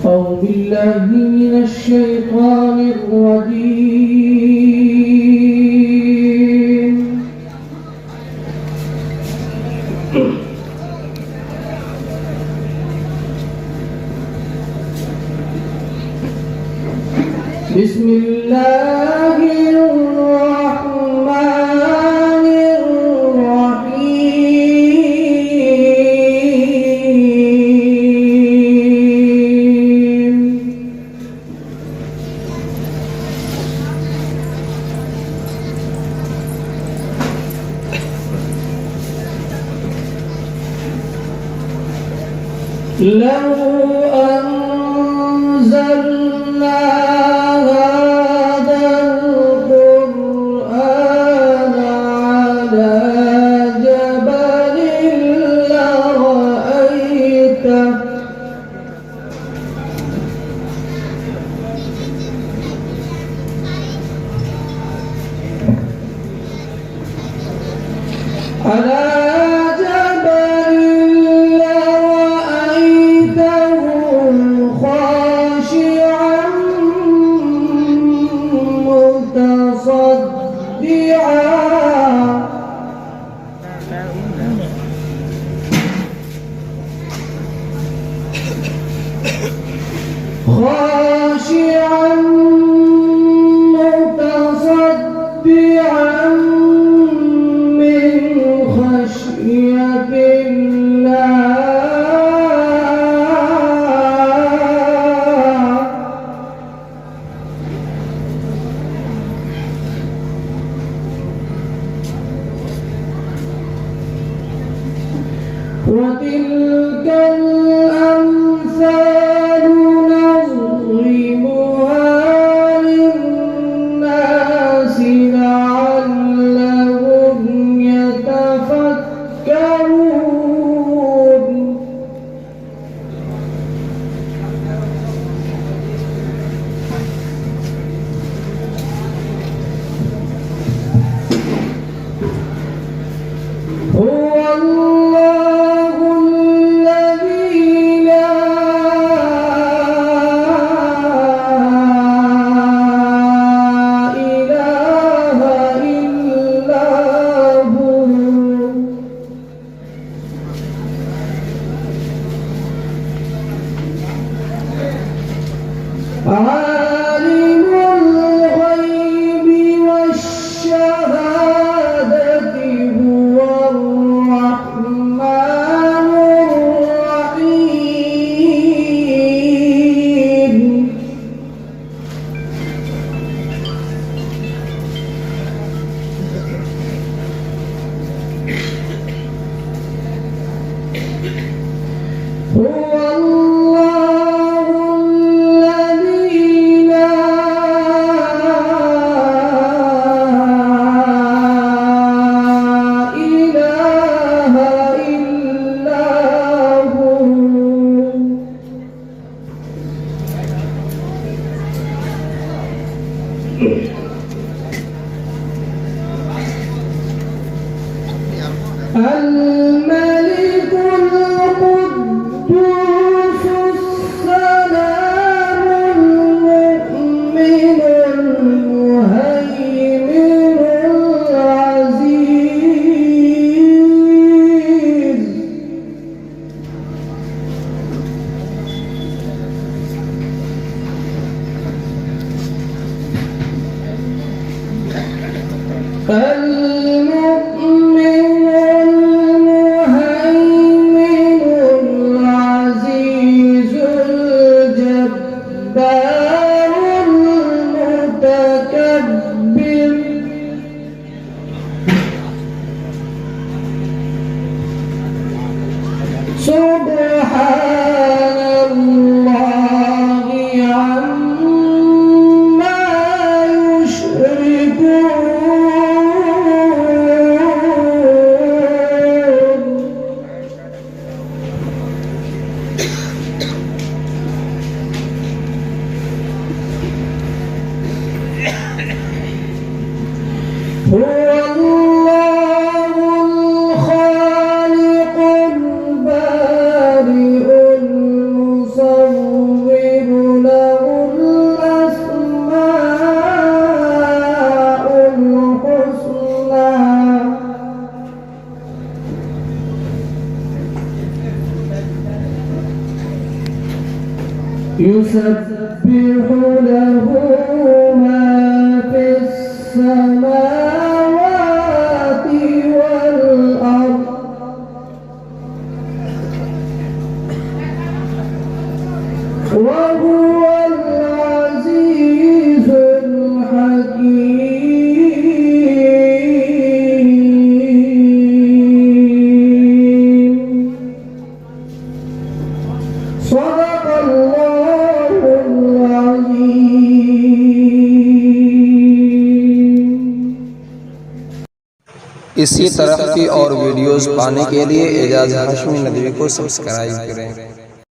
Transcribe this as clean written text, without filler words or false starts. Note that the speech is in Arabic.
أعوذ بالله من الشيطان الرجيم. بسم الله الرحمن الرحيم. لو أنزلنا هذا القرآن على جبل لرأيته خاشعا متصدعا من خشية الله. وتلك الأمثال نضربها للناس لعلهم يتفكرون. هو الله الذي لا إله إلا هو. عالم الغيب والشهادة هو الرحمن الرحيم. هو الله الذي لا إله إلا هو. الملك القدوس السلام المؤمن المهيمن العزيز. يسبح له ما في السماوات والأرض وهو العزيز الحكيم. صدق الله العظيم. इसी तरह की और वीडियोस पाने के लिए एजाज हाशमी नदवी को सब्सक्राइब करें।